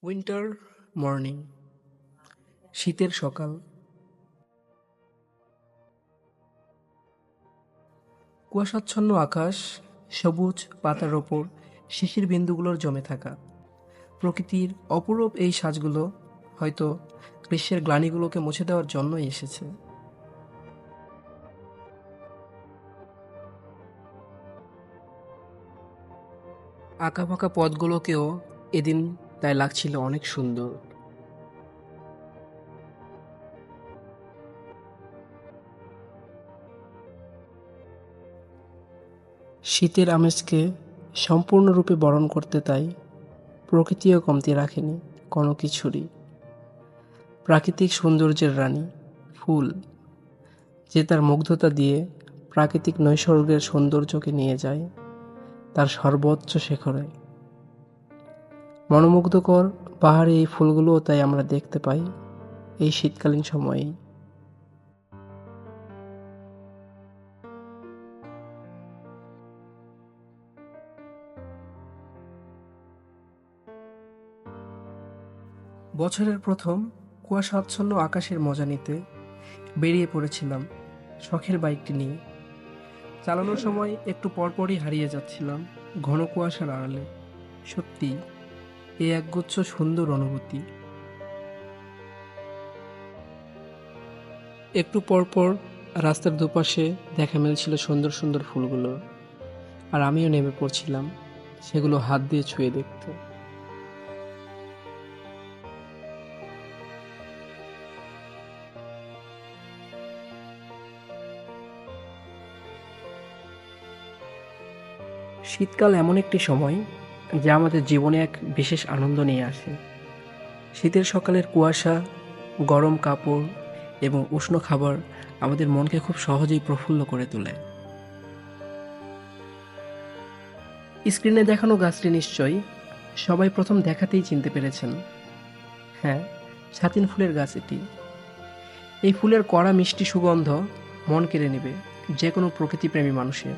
Winter morning, শীতের সকাল। কুয়াশাচ্ছন্ন আকাশ, সবুজ পাতার ওপর শিশির বিন্দুগুলোর জমে থাকা। প্রকৃতির অপরূপ এই সাজগুলো হয়তো গ্রীষ্মের গ্লানিগুলোকে মুছে দেওয়ার জন্যই এসেছে। আঁকাবাঁকা পথগুলোকেও এদিন তাই লাগছিল অনেক সুন্দর। শীতের আমেজকে সম্পূর্ণরূপে বরণ করতে তাই প্রকৃতিও কমতি রাখেনি কোনো কিছুরই। প্রাকৃতিক সৌন্দর্যের রানী ফুল, যে তার মুগ্ধতা দিয়ে প্রাকৃতিক নৈসর্গের সৌন্দর্যকে নিয়ে যায় তার সর্বোচ্চ শিখরে। মনোমুগ্ধকর পাহাড়ি এই ফুলগুলোও তাই আমরা দেখতে পাই এই শীতকালীন সময়েই। বছরের প্রথম কুয়াশাচ্ছন্ন আকাশের মজা নিতে বেরিয়ে পড়েছিলাম শখের বাইকটি নিয়ে। চালানোর সময় একটু পরপরই হারিয়ে যাচ্ছিলাম ঘন কুয়াশার আড়ালে। সত্যি এ একগুচ্ছ সুন্দর অনুভূতি। একটু পরপর রাস্তার দুপাশে দেখা মিলছিল সুন্দর সুন্দর ফুলগুলো, আর আমিও নেমে পড়ছিলাম সেগুলো হাত দিয়ে ছুঁয়ে দেখতে। শীতকাল এমন একটি সময় যা আমাদের জীবনে এক বিশেষ আনন্দ নিয়ে আসে। শীতের সকালের কুয়াশা, গরম কাপড় এবং উষ্ণ খাবার আমাদের মনকে খুব সহজেই প্রফুল্ল করে তোলে। স্ক্রিনে দেখানো গাছটি নিশ্চয়ই সবাই প্রথম দেখাতেই চিনতে পেরেছেন। হ্যাঁ, ছাতিন ফুলের গাছ এটি। এই ফুলের কড়া মিষ্টি সুগন্ধ মন কেড়ে নেবে যে কোনো প্রকৃতিপ্রেমী মানুষের।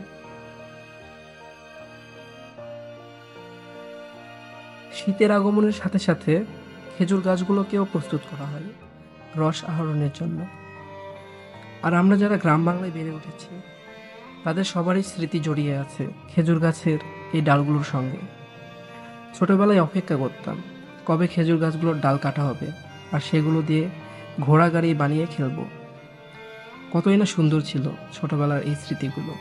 শীতের আগমনের সাথে সাথে খেজুর গাছগুলোকেও প্রস্তুত করা হয় রস আহরণের জন্য। আর আমরা যারা গ্রাম বাংলায় বেড়ে উঠেছি তাদের সবারই স্মৃতি জড়িয়ে আছে খেজুর গাছের এই ডালগুলোর সঙ্গে। ছোটবেলায় অপেক্ষা করতাম কবে খেজুর গাছগুলোর ডাল কাটা হবে আর সেগুলো দিয়ে ঘোড়া গাড়ি বানিয়ে খেলবো। কতই না সুন্দর ছিল ছোটবেলার এই স্মৃতিগুলো।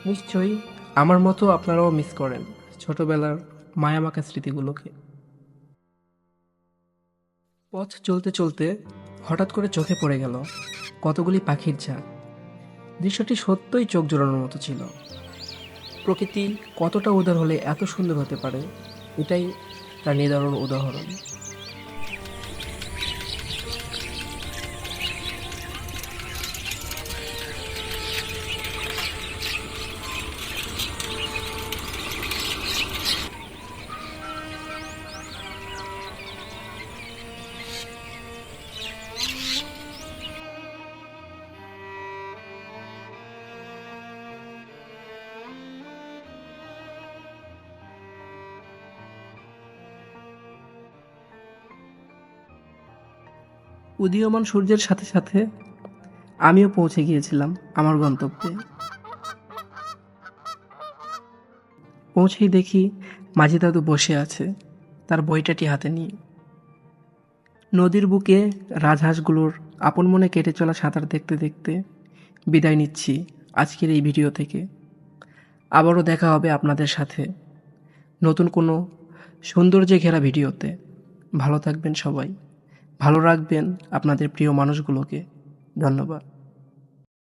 নিশ্চয়ই আমার মতো আপনারাও মিস করেন ছোটবেলার মায়ামাখা স্মৃতিগুলোকে। পথ চলতে চলতে হঠাৎ করে চোখে পড়ে গেল কতগুলি পাখির ঝাঁক। দৃশ্যটি সত্যই চোখ জোড়ানোর মতো ছিল। প্রকৃতি কতটা উদার হলে এত সুন্দর হতে পারে, এটাই তার নিদারুণ উদাহরণ। উদীয়মান সূর্যের সাথে সাথে আমিও পৌঁছে গিয়েছিলাম আমার গন্তব্যে। পৌঁছেই দেখি মাঝি দাদু বসে আছে তার বইটাটি হাতে নিয়ে। নদীর বুকে রাজহাঁসগুলোর আপন মনে কেটে চলা সাঁতার দেখতে দেখতে বিদায় নিচ্ছি আজকের এই ভিডিও থেকে। আবারও দেখা হবে আপনাদের সাথে নতুন কোনো সৌন্দর্যে ঘেরা ভিডিওতে। ভালো থাকবেন সবাই, ভালো রাখবেন আপনাদের প্রিয় মানুষগুলোকে। ধন্যবাদ।